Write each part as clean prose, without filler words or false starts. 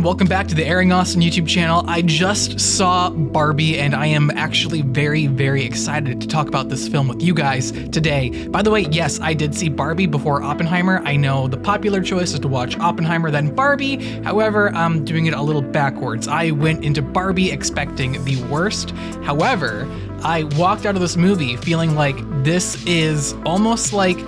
welcome back to the Airing Austin YouTube channel. I just saw Barbie and I am actually very, very excited to talk about this film with you guys today. By the way, yes, I did see Barbie before Oppenheimer. I know the popular choice is to watch Oppenheimer then Barbie. However, I'm doing it a little backwards. I went into Barbie expecting the worst. However, I walked out of this movie feeling like this is almost like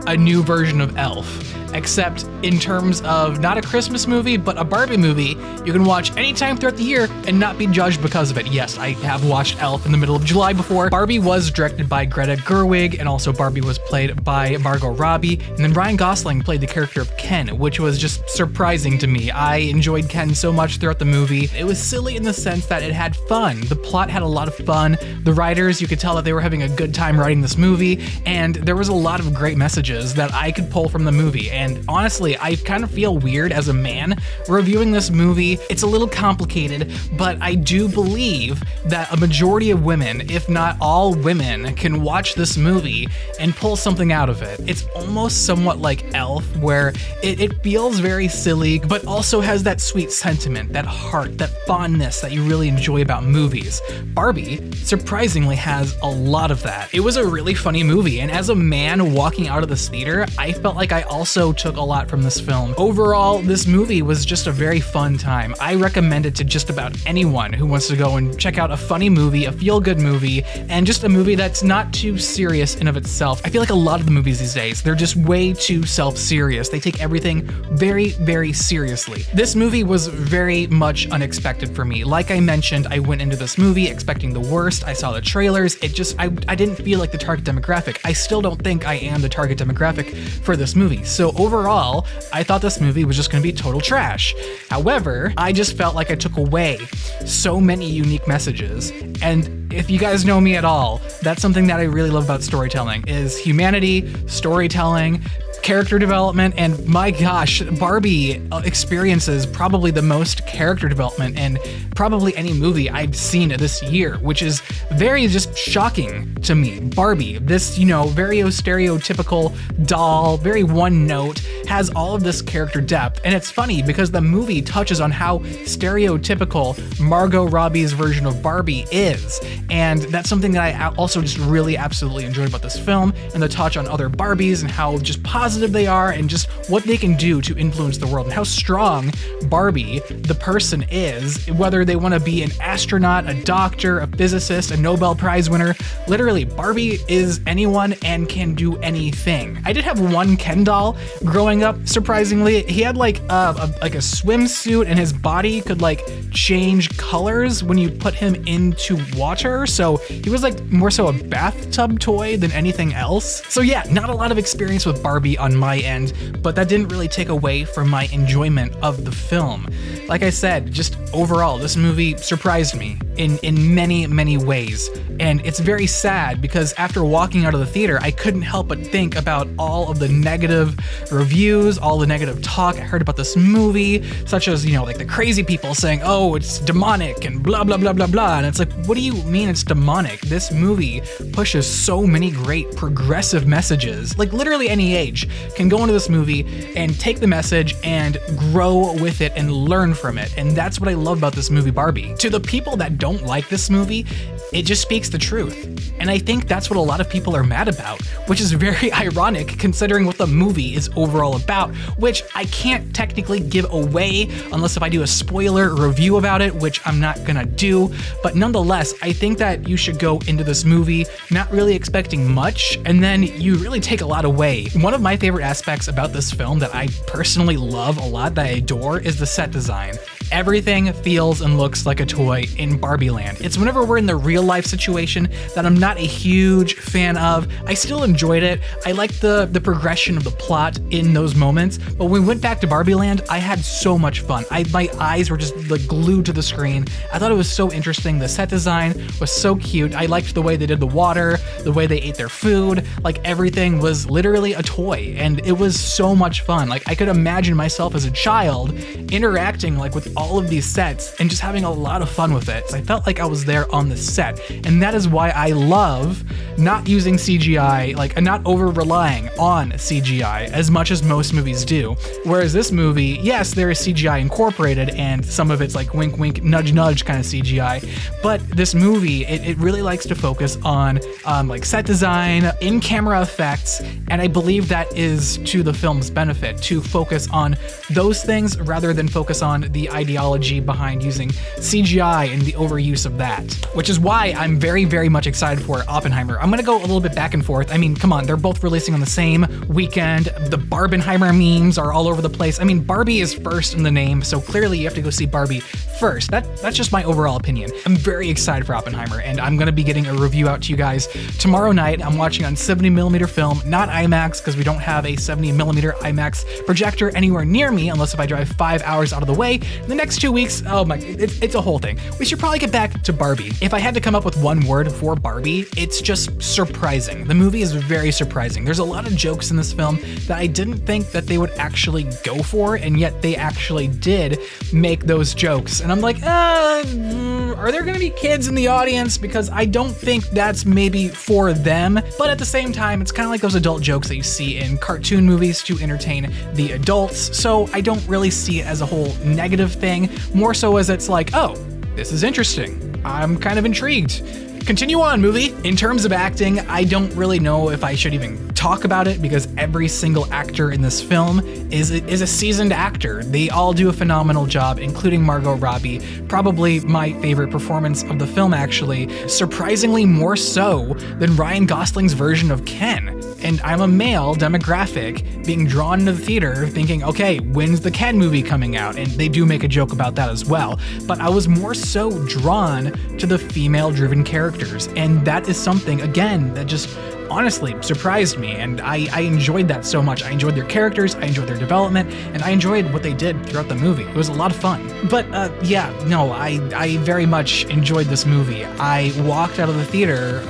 a new version of Elf. Except in terms of not a Christmas movie, but a Barbie movie you can watch anytime throughout the year and not be judged because of it. Yes, I have watched Elf in the middle of July before. Barbie was directed by Greta Gerwig, and also Barbie was played by Margot Robbie, and then Ryan Gosling played the character of Ken, which was just surprising to me. I enjoyed Ken so much throughout the movie. It was silly in the sense that it had fun. The plot had a lot of fun. The writers, you could tell that they were having a good time writing this movie, and there was a lot of great messages that I could pull from the movie. And honestly, I kind of feel weird as a man reviewing this movie. It's a little complicated, but I do believe that a majority of women, if not all women, can watch this movie and pull something out of it. It's almost somewhat like Elf, where it feels very silly, but also has that sweet sentiment, that heart, that fondness that you really enjoy about movies. Barbie, surprisingly, has a lot of that. It was a really funny movie, and as a man walking out of this theater, I felt like I also took a lot from this film. Overall, this movie was just a very fun time. I recommend it to just about anyone who wants to go and check out a funny movie, a feel-good movie, and just a movie that's not too serious in of itself. I feel like a lot of the movies these days, they're just way too self-serious. They take everything very, very seriously. This movie was very much unexpected for me. Like I mentioned, I went into this movie expecting the worst. I saw the trailers. I didn't feel like the target demographic. I still don't think I am the target demographic for this movie. So overall, I thought this movie was just going to be total trash. However, I just felt like I took away so many unique messages. And if you guys know me at all, that's something that I really love about storytelling, is humanity, storytelling, character development, and my gosh, Barbie experiences probably the most character development in probably any movie I've seen this year, which is very just shocking to me. Barbie, this, very stereotypical doll, very one note, has all of this character depth, and it's funny because the movie touches on how stereotypical Margot Robbie's version of Barbie is, and that's something that I also just really absolutely enjoyed about this film, and the touch on other Barbies and how just positive they are and just what they can do to influence the world and how strong Barbie, the person, is, whether they want to be an astronaut, a doctor, a physicist, a Nobel Prize winner. Literally, Barbie is anyone and can do anything. I did have one Ken doll growing up, surprisingly. He had like a swimsuit, and his body could like change colors when you put him into water. So he was like more so a bathtub toy than anything else. So yeah, not a lot of experience with Barbie on my end, but that didn't really take away from my enjoyment of the film. Like I said, just overall, this movie surprised me in many, many ways. And it's very sad because after walking out of the theater, I couldn't help but think about all of the negative reviews, all the negative talk I heard about this movie, such as, like the crazy people saying, oh, it's demonic and blah, blah, blah, blah, blah. And it's like, what do you mean it's demonic? This movie pushes so many great progressive messages. Like literally any age can go into this movie and take the message and grow with it and learn from it. And that's what I love about this movie, Barbie. To the people that don't like this movie, it just speaks the truth. And I think that's what a lot of people are mad about, which is very ironic considering what the movie is overall about, which I can't technically give away unless if I do a spoiler review about it, which I'm not gonna do. But nonetheless, I think that you should go into this movie not really expecting much, and then you really take a lot away. One of my favorite aspects about this film that I personally love a lot, that I adore, is the set design. Everything feels and looks like a toy in Barbie Land. It's whenever we're in the real life situation that I'm not a huge fan of. I still enjoyed it. I liked the progression of the plot in those moments, but when we went back to Barbie Land, I had so much fun. My eyes were just like glued to the screen. I thought it was so interesting. The set design was so cute. I liked the way they did the water, the way they ate their food. Like everything was literally a toy, and it was so much fun. Like I could imagine myself as a child interacting like with all of these sets and just having a lot of fun with it. So I felt like I was there on the set. And that is why I love not using CGI, like not over relying on CGI as much as most movies do. Whereas this movie, yes, there is CGI incorporated and some of it's like wink, wink, nudge, nudge kind of CGI. But this movie, it really likes to focus on like set design, in-camera effects, and I believe that is to the film's benefit to focus on those things rather than focus on the ideology behind using CGI and the overuse of that. Which is why I'm very, very much excited for Oppenheimer. I'm gonna go a little bit back and forth. I mean, come on, they're both releasing on the same weekend. The Barbenheimer memes are all over the place. I mean, Barbie is first in the name, so clearly you have to go see Barbie first. That's just my overall opinion. I'm very excited for Oppenheimer, and I'm gonna be getting a review out to you guys tomorrow night. I'm watching on 70mm film, not IMAX, because we don't have a 70mm IMAX projector anywhere near me, unless if I drive 5 hours out of the way. In the next 2 weeks, oh my, it's a whole thing. We should probably get back to Barbie. If I had to come up with one word for Barbie, it's just surprising. The movie is very surprising. There's a lot of jokes in this film that I didn't think that they would actually go for, and yet they actually did make those jokes. And I'm like, are there gonna be kids in the audience? Because I don't think that's maybe for them. But at the same time, it's kind of like those adult jokes that you see in cartoon movies to entertain the adults. So I don't really see it as a whole negative thing, more so as it's like, oh, this is interesting. I'm kind of intrigued. Continue on, movie. In terms of acting, I don't really know if I should even talk about it because every single actor in this film is a seasoned actor. They all do a phenomenal job, including Margot Robbie. Probably my favorite performance of the film, actually. Surprisingly more so than Ryan Gosling's version of Ken. And I'm a male demographic being drawn into the theater thinking, okay, when's the Ken movie coming out? And they do make a joke about that as well. But I was more so drawn to the female-driven characters. And that is something, again, that just honestly surprised me. And I enjoyed that so much. I enjoyed their characters, I enjoyed their development, and I enjoyed what they did throughout the movie. It was a lot of fun. But yeah, no, I very much enjoyed this movie. I walked out of the theater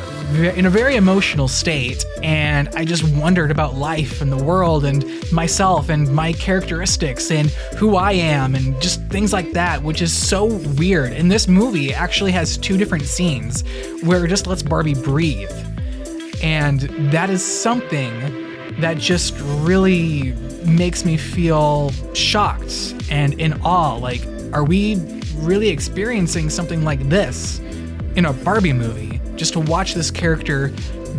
in a very emotional state, and I just wondered about life and the world and myself and my characteristics and who I am and just things like that, which is so weird. And this movie actually has 2 different scenes where it just lets Barbie breathe. And that is something that just really makes me feel shocked and in awe. Like, are we really experiencing something like this in a Barbie movie? Just to watch this character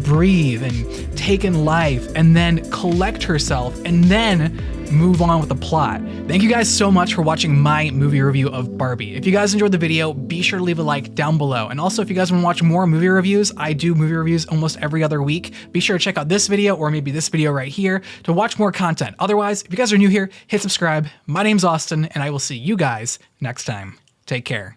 breathe and take in life and then collect herself and then move on with the plot. Thank you guys so much for watching my movie review of Barbie. If you guys enjoyed the video, be sure to leave a like down below. And also, if you guys want to watch more movie reviews, I do movie reviews almost every other week. Be sure to check out this video or maybe this video right here to watch more content. Otherwise, if you guys are new here, hit subscribe. My name's Austin, and I will see you guys next time. Take care.